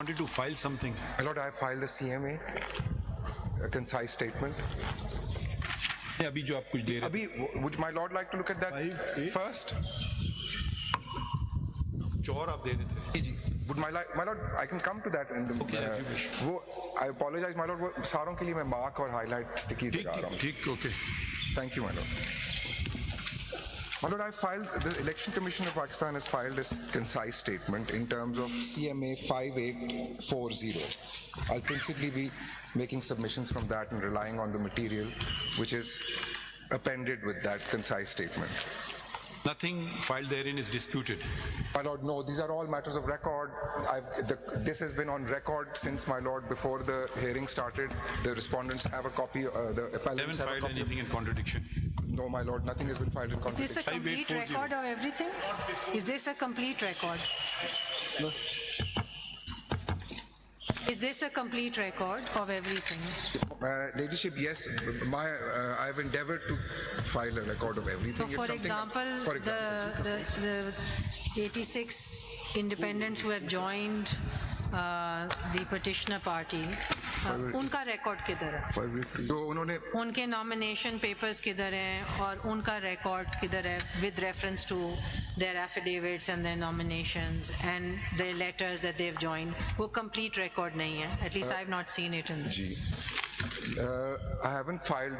wanted to file something. My Lord, I have filed a CMA, a concise statement. अभी जो आप कुछ दे रहे Abhi, would my Lord like to look at that first? जो और आप दे रहे थे. जी, would my Lord, I can come to that in the. Okay, as you wish. वो, I apologize, my Lord. वो सारों के लिए मैं mark और highlight sticky ठीक लगा रहा हूँ. ठीक okay. Thank you, my Lord. My Lord, the Election Commission of Pakistan has filed a concise statement in terms of CMA 5840. I'll principally be making submissions from that and relying on the material which is appended with that concise statement. Nothing filed therein is disputed. My Lord, no, these are all matters of record. This has been on record since, my Lord, before the hearing started. The respondents have a copy, the appellants Haven't have a filed copy. anything in contradiction. No, my Lord, nothing has been filed in Is this a contradiction. complete 5840. record of everything? Is this a complete record? No. Is this a complete record of everything? Ladyship, yes, I've endeavored to file a record of everything. So If for something- example, for example, the 86 independents who have joined the petitioner party, उनका record किधर है? जो उन्होंने उनके nomination papers किधर हैं और उनका record किधर है with reference to their affidavits and their nominations and their letters that they've joined, वो complete record नहीं है. At least I've not seen it in this. I haven't filed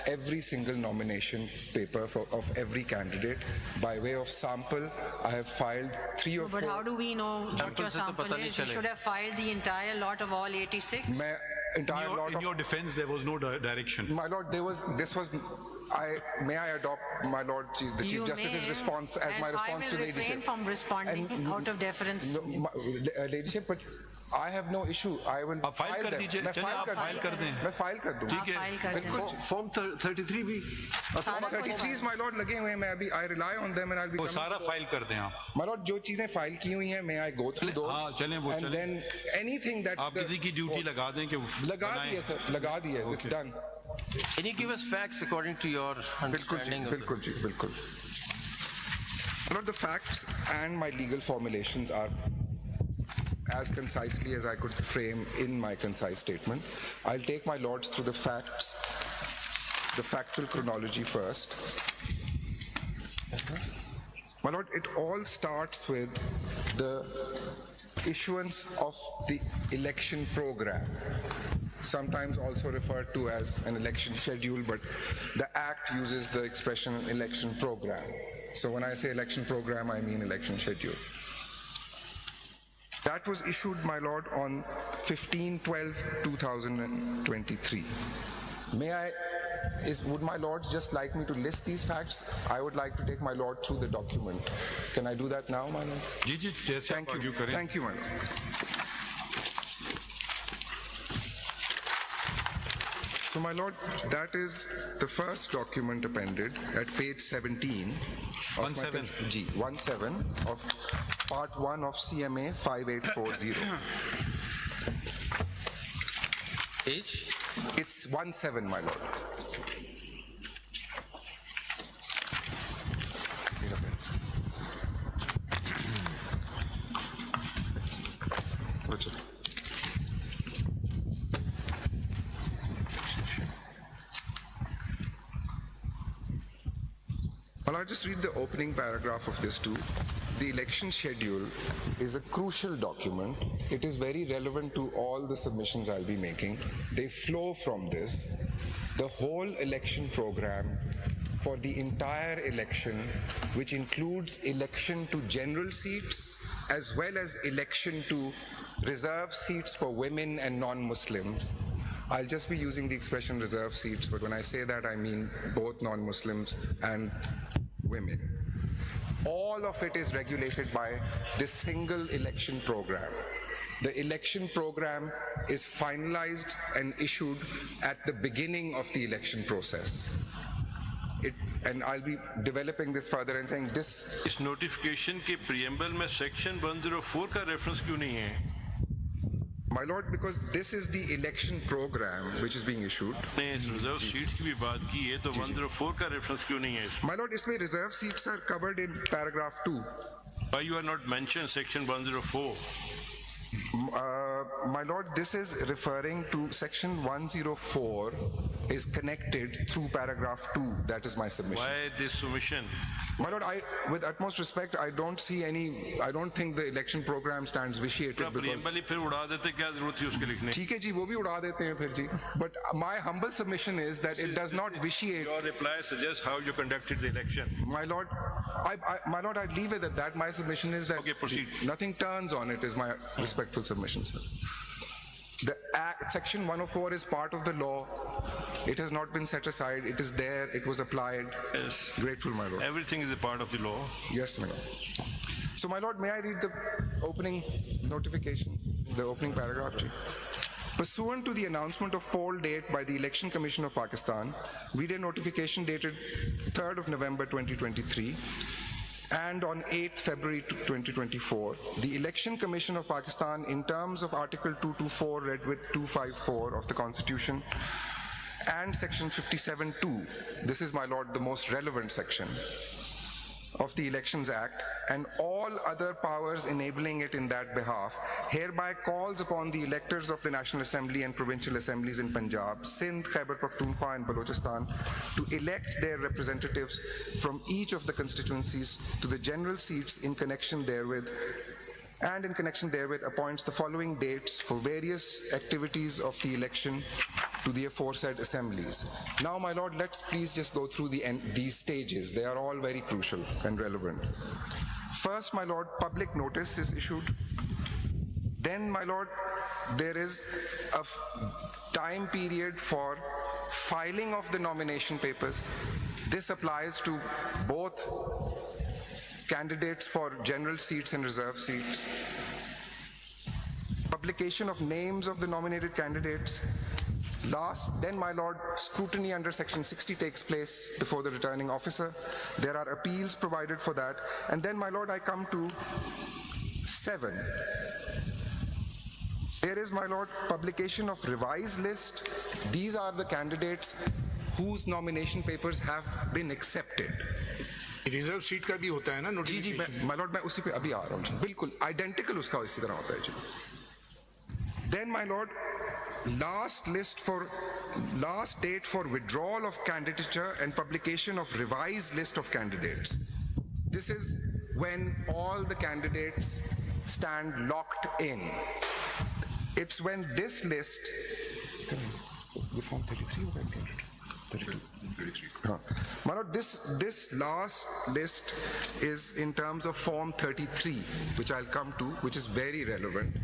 every single nomination paper of every candidate. By way of sample, I have filed 3 or 4. But how do we know what your sample is? You should have filed the entire lot of all 86. मैं entire lot In of your defense, there was no direction. my Lord, may I adopt my Lord the Chief You Justice's may, response as my response to And I will refrain ladyship? from responding And- out of deference. No, ladyship, but I have no issue. I will आप file कर them. दीजिए. मैं चलिए, file आप कर file दूं. कर दें. मैं file कर दूं. ठीक है. फाइल कर दें. फॉर्म 33 भी सारा कुछ 33 my Lord लगे हुए हैं. मैं अभी I rely on them and I'll be वो coming सारा to- फाइल कर दें आप. My Lord, जो चीजें फाइल की हुई हैं, may I go through those? हाँ, चलें, वो and चलें. then anything that आप किसी की ड्यूटी लगा दें कि लगा बनाएं. दिए सर, लगा दिए. It's done. Can you give us facts according to your बिल्कुल जी, understanding of बिल्कुल जी, बिल्कुल. My Lord, the facts and my legal formulations are as concisely as I could frame in my concise statement. I'll take my lords through the facts, the factual chronology first. My lord, it all starts with the issuance of the election program, sometimes also referred to as an election schedule, but the Act uses the expression election program. So when I say election program, I mean election schedule. That was issued, my lord, on 15/12/2023. Would my lords just like me to list these facts? I would like to take my lord through the document. Can I do that now, my lord? जी जी जैसे आप argue करें. Thank you, my lord. So, my lord, that is the first document appended at page 17. Of 17. G, 17 of part 1 of CMA 5840. age? It's 17, my lord. Well, I'll just read the opening paragraph of this too. The election schedule is a crucial document. It is very relevant to all the submissions I'll be making. They flow from this. The whole election program for the entire election, which includes election to general seats as well as election to reserve seats for women and non-Muslims. I'll just be using the expression reserve seats, but when I say that, I mean both non-Muslims and women. All of it is regulated by this single election program. The election program is finalized and issued at the beginning of the election process. And I'll be developing this further and saying this. इस notification के preamble में section 104 का reference क्यों नहीं है? My lord, because this is the election program which is being issued. ने इस reserve seats की भी बात की है तो 104 का रेफरेंस क्यों नहीं है इसमें? My lord, इसमें reserve seats are covered in paragraph 2. Why you are not mentioned section 104? this is referring to section 104 is connected through paragraph 2. That is my submission. Why this submission? My lord, with utmost respect, I don't think the election program stands vitiated because... preamble ही फिर उड़ा देते, क्या जरूरत थी उसके लिखने? ठीक है जी, वो भी उड़ा देते हैं फिर जी. But my humble submission is that it does not vitiate. Your reply suggests how you conducted the election. My lord, I leave it at that. My submission is that Okay, proceed. nothing turns on it is my respectful submission, sir. The Act, Section 104 is part of the law. It has not been set aside. It is there. It was applied. Yes. Grateful, my lord. Everything is a part of the law. Yes, my lord. So, my lord, may I read the opening notification, the opening paragraph? Ji? Pursuant to the announcement of poll date by the Election Commission of Pakistan, video notification dated 3rd of November 2023, and on 8th February 2024, the Election Commission of Pakistan, in terms of Article 224 read with 254 of the Constitution and Section 57(2), this is, my lord, the most relevant section of the Elections Act, and all other powers enabling it in that behalf, hereby calls upon the electors of the National Assembly and Provincial Assemblies in Punjab, Sindh, Khyber Pakhtunkhwa and Balochistan to elect their representatives from each of the constituencies to the general seats in connection therewith, and in connection therewith appoints the following dates for various activities of the election to the aforesaid assemblies. Now, my lord, let's please just go through these stages. They are all very crucial and relevant. First, my lord, public notice is issued. Then, my lord, there is a time period for filing of the nomination papers. This applies to both candidates for general seats and reserve seats. Publication of names of the nominated candidates. Then, my lord, scrutiny under section 60 takes place before the returning officer. There are appeals provided for that. And then, my lord, I come to 7. There is, my lord, publication of revised list. These are the candidates whose nomination papers have been accepted. Reserve seat का भी होता है ना जी जी, my lord, मैं उसी पे अभी आ रहा हूँ जी. बिल्कुल आइडेंटिकल उसका इसी तरह होता है जी. Then, my lord, last date for withdrawal of candidature and publication of revised list of candidates. This is when all the candidates stand locked in. It's when this list. The form 33 or 32? 33. My lord, this last list is in terms of Form 33, which I'll come to, which is very relevant.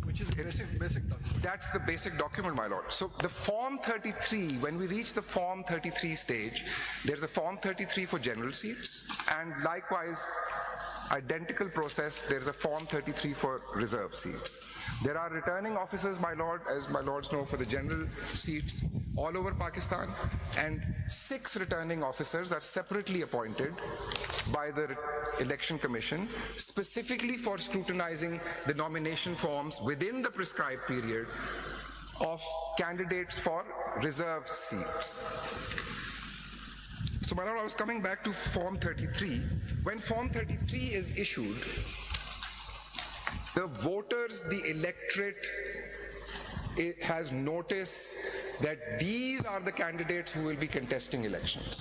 which is basic document. That's the basic document, my lord. So the Form 33, when we reach the Form 33 stage, there's a Form 33 for general seats, and likewise, identical process, there's a Form 33 for reserve seats. There are returning officers, my lord, as my lords know, for the general seats all over Pakistan, and 6 returning officers are separately appointed by the Election Commission, specifically for scrutinizing the nomination forms within the prescribed period of candidates for reserved seats. So, my lord, I was coming back to Form 33. When Form 33 is issued, the voters, the electorate, has notice that these are the candidates who will be contesting elections.